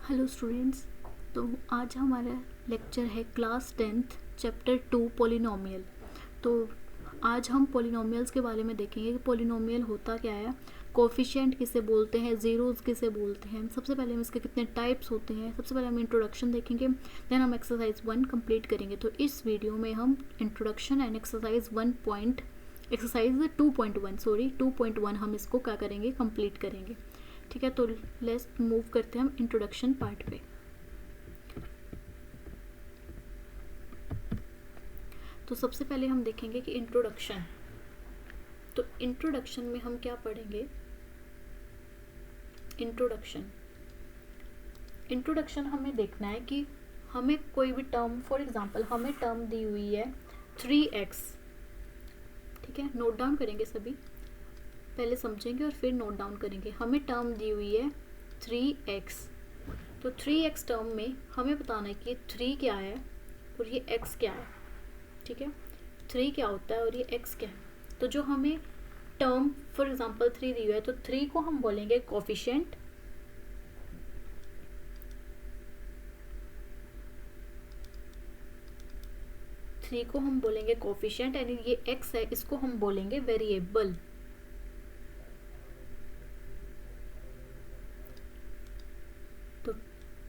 Hello students. तो आज हमारा लेक्चर है क्लास 10th चैप्टर 2 पॉलिनोमियल। तो आज हम पॉलिनोमियल्स के बारे में देखेंगे कि पॉलिनोमियल होता क्या है, कोफिशिएंट किसे बोलते हैं, ज़ीरोज़ किसे बोलते हैं। सबसे पहले हम इसके कितने टाइप्स होते हैं, सबसे पहले हम इंट्रोडक्शन देखेंगे, देन हम एक्सरसाइज 1 कंप्लीट करेंगे। तो इस वीडियो में हम इंट्रोडक्शन एंड एक्सरसाइज 2.1 हम इसको क्या करेंगे, कंप्लीट करेंगे। ठीक है, तो लेट्स मूव करते हैं हम इंट्रोडक्शन पार्ट पे। तो सबसे पहले हम देखेंगे कि इंट्रोडक्शन। तो इंट्रोडक्शन में हम क्या पढ़ेंगे, इंट्रोडक्शन हमें देखना है कि हमें कोई भी टर्म, फॉर एग्जांपल हमें टर्म दी हुई है 3x। ठीक है, नोट डाउन करेंगे सभी, पहले समझेंगे और फिर नोट डाउन करेंगे। हमें टर्म दी हुई है 3x। तो 3x टर्म में हमें बताना है कि 3 क्या है और ये x क्या है। ठीक है, 3 क्या होता है और ये x क्या है। तो जो हमें टर्म फॉर एग्जांपल 3 दी हुई है, तो 3 को हम बोलेंगे कोफिशिएंट, यानी ये x है, इसको हम बोलेंगे वेरिएबल। तो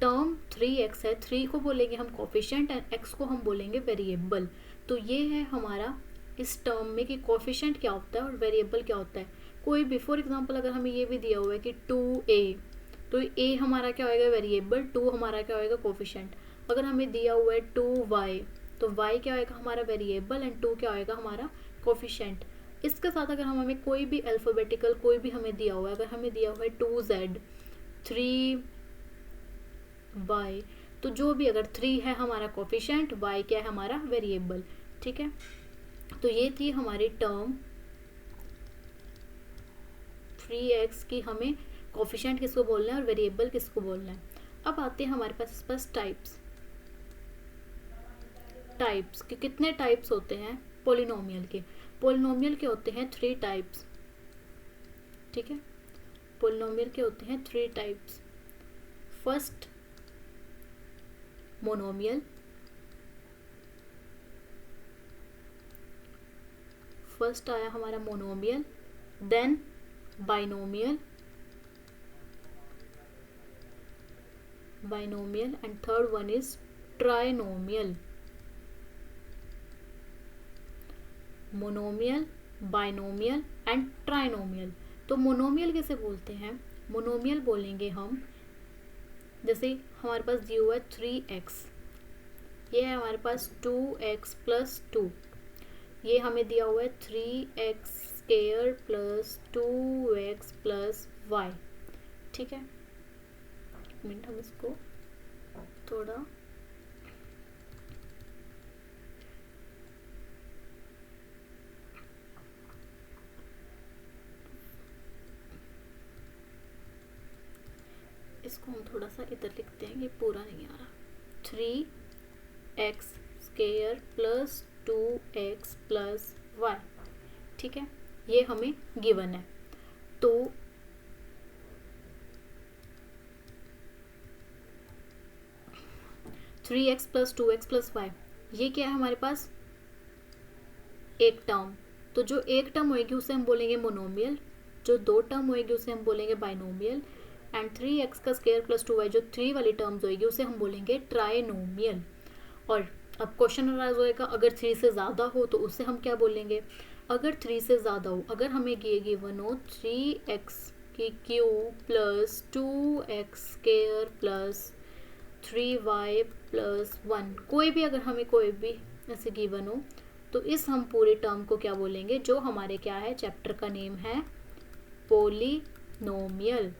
टर्म 3x है, 3 को बोलेंगे हम कोफिशिएंट एंड x को हम बोलेंगे वेरिएबल। तो ये है हमारा इस टर्म में कि कोफिशिएंट क्या होता है और वेरिएबल क्या होता है। कोई भी फॉर एग्जांपल अगर हमें ये भी दिया हुआ है कि 2a, तो a हमारा क्या होएगा, वेरिएबल, 2 हमारा क्या होएगा, कोफिशिएंट। अगर हमें दिया हुआ है 2y, तो y क्या होएगा, हमारा वेरिएबल, एंड 2 क्या होएगा, हमारा कोफिशिएंट। इसके साथ अगर हम हमें कोई भी अल्फ़ाबेटिकल कोई भी हमें दिया हुआ है, अगर हमें दिया हुआ है 2z, 3y, तो जो भी अगर 3 है हमारा कोफिशिएंट, y क्या है हमारा वेरिएबल। ठीक है, तो ये थी हमारी टर्म 3x की हमें कोफिशिएंट किसको बोलना है और वेरिएबल किसको बोलना है। अब आते हैं हमारे पास इस पास टाइप्स के कितने टाइप्स होते हैं पॉलिनोमियल के होते हैं 3 टाइप्स। ठीक है, पॉलिनोमियल के होते हैं 3 टाइप्स। फर्स्ट मोनोमियल, फर्स्ट आया हमारा monomial, then binomial, and third one is trinomial. Monomial, binomial and trinomial. तो मोनोमियल किसे बोलते हैं, मोनोमियल बोलेंगे हम, जैसे हमारे पास दिया हुआ है 3x, ये है हमारे पास 2x प्लस 2, ये हमें दिया हुआ है 3x square plus 2x plus y। ठीक है, एक मिनट हम इसको थोड़ा इसको हम थोड़ा सा इधर लिखते हैं, ये पूरा नहीं आ रहा। 3x square plus 2x plus y। ठीक है, ये हमें गिवन है। तो three x plus 2x plus y, ये क्या है हमारे पास, एक टर्म। तो जो एक टर्म होएगी उसे हम बोलेंगे मोनोमियल, जो 2 टर्म होएगी उसे हम बोलेंगे बाइनोमियल, एंड 3x का स्क्वायर प्लस 2y जो 3 वाली टर्म्स होएगी उसे हम बोलेंगे ट्राइनोमियल। और अब क्वेश्चन अराइज होएगा, अगर 3 से ज़्यादा हो तो उसे हम क्या बोलेंगे, अगर 3 से ज़्यादा हो, अगर हमें गिवन हो 3x की cube plus 2x square plus 3y plus 1, कोई भी अगर हमें कोई भी ऐसे गिवन हो, तो इस हम पूरे टर्म को क्या बोलेंगे, जो हमारे क्या है, चैप्टर का नेम है पॉलिनोमियल।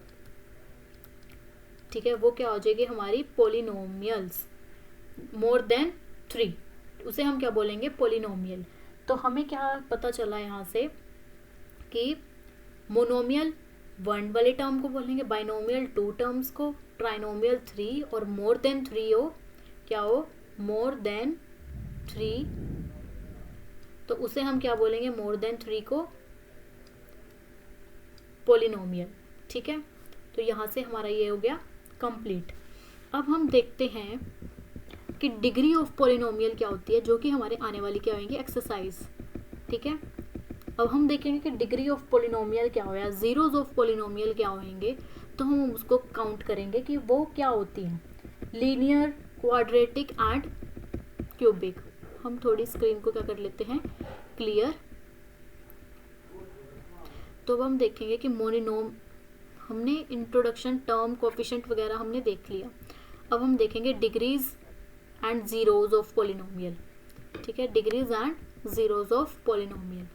ठीक है, वो क्या हो जाएगी हमारी पॉलिनोमियल्स मोर देन 3, उसे हम क्या बोलेंगे, पॉलिनोमियल। तो हमें क्या पता चला यहाँ से कि मोनोमियल 1 वाले टर्म को बोलेंगे, बाइनोमियल 2 टर्म्स को, ट्राइनोमियल 3, और मोर देन 3 हो, क्या हो, मोर देन 3, तो उसे हम क्या बोलेंगे, मोर देन 3 को पॉलिनोमियल। ठीक है, तो यहाँ से हमारा ये हो गया कंप्लीट। अब हम देखते हैं कि डिग्री ऑफ पॉलिनोमियल क्या होती है, जो कि हमारे आने वाली क्या होंगी एक्सरसाइज। ठीक है, अब हम देखेंगे कि डिग्री ऑफ पॉलिनोमियल क्या होगा, जीरोज ऑफ पॉलिनोमियल क्या होंगे, तो हम उसको काउंट करेंगे कि वो क्या होती हैं, लीनियर, क्वाड्रेटिक एंड क्यूबिक। हम थोड़ी स्क्रीन को क्या कर लेते हैं, क्लियर। तो अब हम देखेंगे कि मोनोनोम, हमने इंट्रोडक्शन, टर्म, कोफिशिएंट वगैरह हमने देख लिया। अब हम देखेंगे degrees and zeros of polynomial. ठीक है, degrees and zeros of polynomial.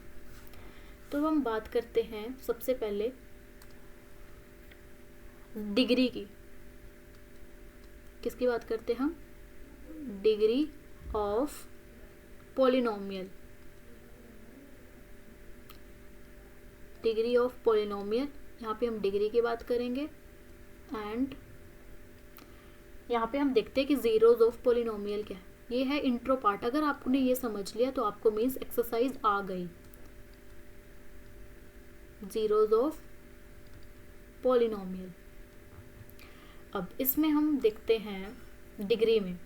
तो हम बात करते हैं सबसे पहले डिग्री की। किसकी बात करते हैं हम, degree of polynomial. Degree of polynomial, यहाँ पे हम डिग्री की बात करेंगे। एंड यहाँ पे हम देखते हैं कि जीरोज ऑफ पॉलिनोमियल क्या है। ये है इंट्रो पार्ट। अगर आपने ये समझ लिया तो आपको मीन्स एक्सरसाइज आ गई। Zeros of polynomial. अब इसमें हम देखते हैं डिग्री में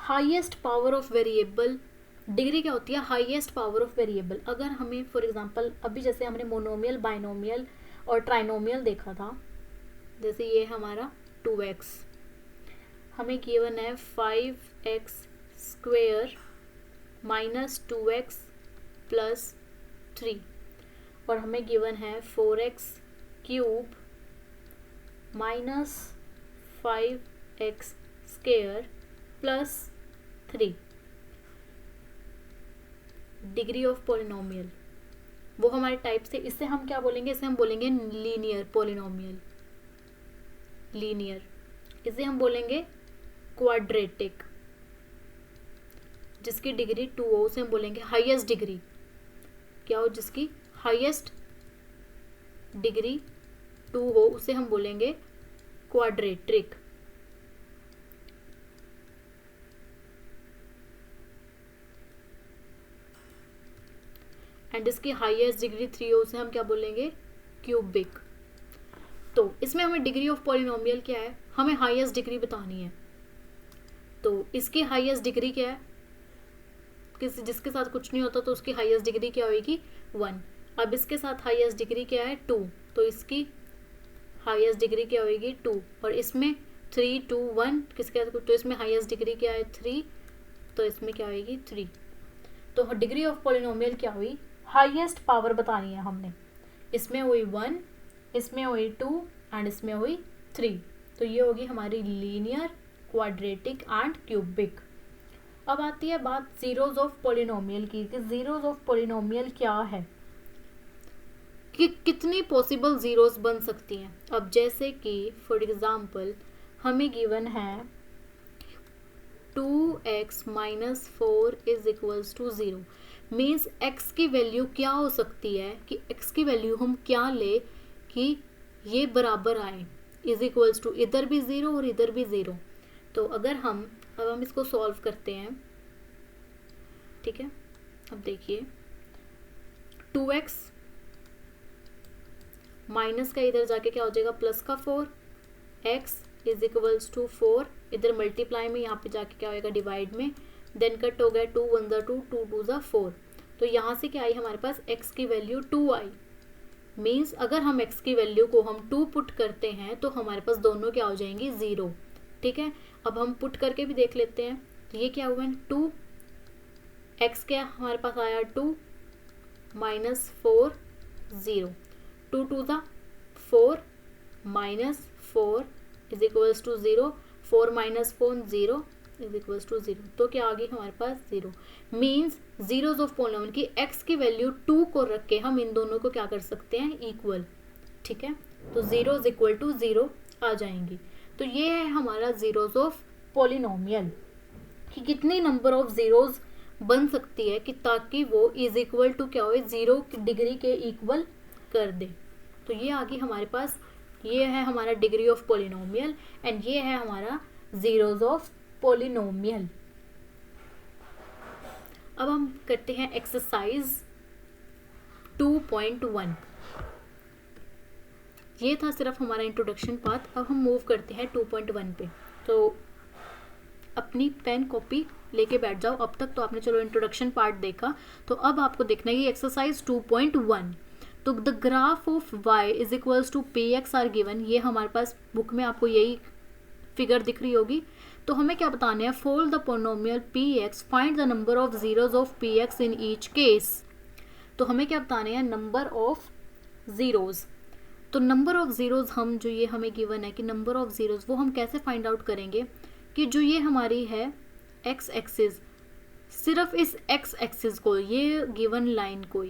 highest power of variable. Degree क्या होती है, हाईएस्ट पावर ऑफ वेरिएबल। अगर हमें फॉर एग्जांपल अभी जैसे हमने मोनोमियल, बाइनोमियल और ट्राइनोमियल देखा था, जैसे ये हमारा 2x, हमें गिवन है 5x square minus 2x plus 3, और हमें गिवन है 4x cube minus 5x square plus 3। Degree of polynomial वो हमारे टाइप से, इससे हम क्या बोलेंगे, इसे हम बोलेंगे लीनियर पॉलिनोमियल, लीनियर। इसे हम बोलेंगे क्वाड्रेटिक, जिसकी डिग्री 2 हो उसे हम बोलेंगे हाईएस्ट डिग्री। क्या हो, जिसकी हाईएस्ट डिग्री 2 हो उसे हम बोलेंगे क्वाड्रेटिक। एंड इसकी हाईएस्ट डिग्री 3 हो उसे हम क्या बोलेंगे, क्यूबिक। तो इसमें हमें डिग्री ऑफ पॉलिनोमियल क्या है, हमें हाईएस्ट डिग्री बतानी है। तो इसकी हाईएस्ट डिग्री क्या है, जिसके साथ कुछ नहीं होता तो उसकी हाईएस्ट डिग्री क्या होगी, 1। अब इसके साथ हाईएस्ट डिग्री क्या है, 2, तो इसकी हाईएस्ट डिग्री क्या होगी, 2। और इसमें 3, 2, 1 किसके साथ, तो इसमें हाईएस्ट डिग्री क्या है, 3, तो इसमें क्या होगी, 3। तो डिग्री ऑफ पॉलिनोमियल क्या हुई, हाईएस्ट पावर बतानी है हमने। इसमें हुई 1, इसमें हुई 2 एंड इसमें हुई 3। तो ये होगी हमारी लीनियर, क्वाड्रेटिक एंड क्यूबिक। अब आती है बात जीरोज ऑफ पॉलिनोमियल की, कि जीरोज ऑफ पॉलिनोमियल क्या है, कि कितनी पॉसिबल जीरोज बन सकती हैं। अब जैसे कि फॉर एग्जांपल हमें गिवन है 2x minus 4 is equals to 0। Means x की वैल्यू क्या हो सकती है, कि x की वैल्यू हम क्या ले कि ये बराबर आए, इज इक्वल्स टू इधर भी 0 और इधर भी 0। तो अगर हम इसको सॉल्व करते हैं, ठीक है। अब देखिए 2x माइनस का इधर जाके क्या हो जाएगा, प्लस का 4, x इज इक्वल्स टू 4, इधर मल्टीप्लाई में, यहाँ पे जाके क्या होगा, डिवाइड में, देन कट हो गया 2 1 ज़ा 2, 2 2 ज़ा 4। तो यहाँ से क्या आई हमारे पास, x की वैल्यू 2 आई। मीन्स अगर हम x की वैल्यू को हम 2 पुट करते हैं तो हमारे पास दोनों क्या हो जाएंगी, 0। ठीक है, अब हम पुट करके भी देख लेते हैं। तो ये क्या हुआ है, 2, x क्या हमारे पास आया 2 माइनस 4 0, 2 2 ज़ा 4 minus 4 is equals to 0, 4 minus 4 0 is equals to 0। तो क्या आ गई हमारे पास, 0। मीन्स जीरोज ऑफ पॉलिनोमियल की x की वैल्यू 2 को रख के हम इन दोनों को क्या कर सकते हैं, इक्वल। ठीक है, तो 0 इज इक्वल टू 0 आ जाएंगी। तो ये है हमारा जीरोज ऑफ पॉलिनोमियल, कि कितनी नंबर ऑफ जीरोज बन सकती है कि ताकि वो इज इक्वल टू क्या हो, 0 की डिग्री के इक्वल कर दे। तो ये आ गई हमारे पास, ये है हमारा डिग्री ऑफ पॉलिनोमियल एंड ये है हमारा जीरोज ऑफ पॉलिनोमियल। अब हम करते हैं एक्सरसाइज 2.1। ये था सिर्फ हमारा इंट्रोडक्शन पार्ट। अब हम मूव करते हैं 2.1 पे। तो अपनी पेन कॉपी लेके बैठ जाओ। अब तक तो आपने चलो इंट्रोडक्शन पार्ट देखा, तो अब आपको देखना है ये एक्सरसाइज 2.1। तो the graph of y is equals to p x are given. ये हमारे पास बुक में आपको यही फिगर दिख रही होगी। तो हमें क्या बताना है, fold the polynomial P X, find the number of zeroes of P X in each case. तो हमें क्या बताने हैं, नंबर ऑफ जीरोज। तो नंबर ऑफ जीरोज हम जो ये हमें गिवन है कि नंबर ऑफ जीरोज, वो हम कैसे फाइंड आउट करेंगे कि जो ये हमारी है एक्स एक्सिस, सिर्फ इस एक्स एक्सिस को, ये गिवन लाइन को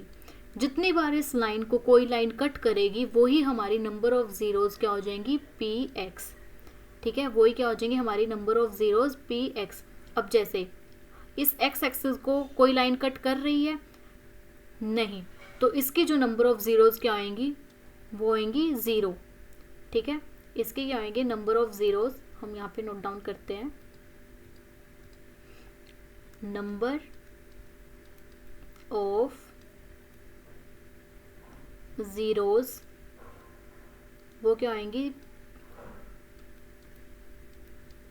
जितनी बार इस लाइन को कोई लाइन कट करेगी वही हमारी नंबर ऑफ जीरोज क्या हो जाएंगी, पी एक्स। ठीक है, वही क्या हो जाएंगी हमारी number of zeros P x. अब जैसे इस एक्स एक्सिस को कोई लाइन कट कर रही है नहीं, तो इसकी जो नंबर ऑफ जीरोज क्या आएंगी, वो आएंगी ज़ीरो। ठीक है, इसके क्या आएंगे नंबर ऑफ जीरोज, हम यहाँ पे नोट डाउन करते हैं, नंबर ऑफ जीरोज वो क्या आएंगी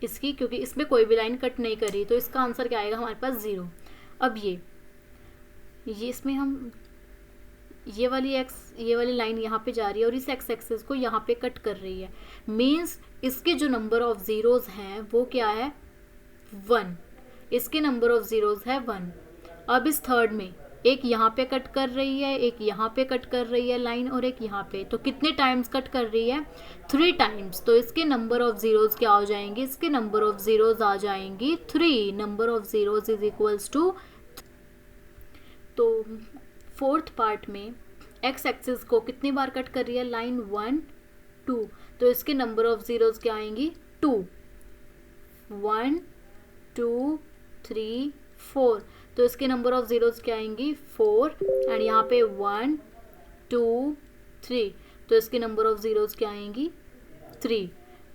इसकी, क्योंकि इसमें कोई भी लाइन कट नहीं करी तो इसका आंसर क्या आएगा हमारे पास ज़ीरो। अब ये इसमें हम ये वाली लाइन यहाँ पे जा रही है और इस एक्स एक्सिस को यहाँ पे कट कर रही है, मीन्स इसके जो नंबर ऑफ जीरोज हैं वो क्या है, 1। इसके नंबर ऑफ जीरोज है 1। अब इस थर्ड में एक यहाँ पे कट कर रही है, एक यहाँ पे कट कर रही है लाइन, और एक यहाँ पे, तो कितने टाइम्स कट कर रही है, 3 टाइम्स। तो इसके नंबर ऑफ जीरोज क्या हो जाएंगे, इसके नंबर ऑफ जीरोज आ जाएंगी 3। Number of zeros is equals to. तो फोर्थ पार्ट में एक्स एक्सिस को कितनी बार कट कर रही है, लाइन 1 2, तो इसके नंबर ऑफ जीरोज क्या आएंगी, 2। 1 2 3 4, तो इसके नंबर ऑफ जीरोज क्या आएंगी, 4। एंड यहाँ पे 1 2 3, तो इसके नंबर ऑफ जीरोज क्या आएंगी, 3।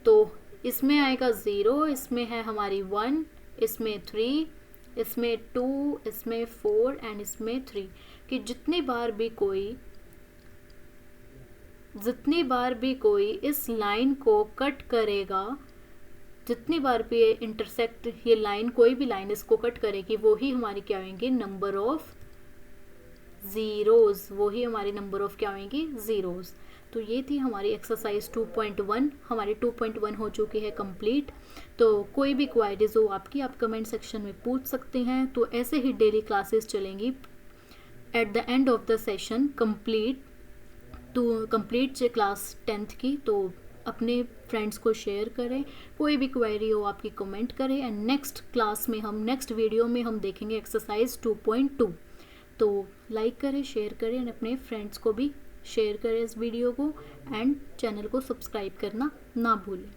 तो इसमें आएगा 0, इसमें है हमारी 1, इसमें 3, इसमें 2, इसमें 4 एंड इसमें 3, कि जितनी बार भी कोई इस लाइन को कट करेगा, जितनी बार भी ये इंटरसेक्ट, ये लाइन कोई भी लाइन इसको कट करेगी, वो ही हमारी क्या होंगी, नंबर ऑफ जीरोज, वो ही हमारी नंबर ऑफ क्या होंगी, जीरोज। तो ये थी हमारी एक्सरसाइज 2.1। हमारी 2.1 हो चुकी है कंप्लीट। तो कोई भी क्वायरीज हो आपकी, आप कमेंट सेक्शन में पूछ सकते हैं। तो ऐसे ही डेली क्लासेस चलेंगी। At the end of the session complete class 10th की, तो अपने फ्रेंड्स को शेयर करें। कोई भी क्वेरी हो आपकी कमेंट करें। एंड नेक्स्ट क्लास में नेक्स्ट वीडियो में हम देखेंगे एक्सरसाइज 2.2। तो लाइक करें, शेयर करें, और अपने फ्रेंड्स को भी शेयर करें इस वीडियो को, एंड चैनल को सब्सक्राइब करना ना भूलें।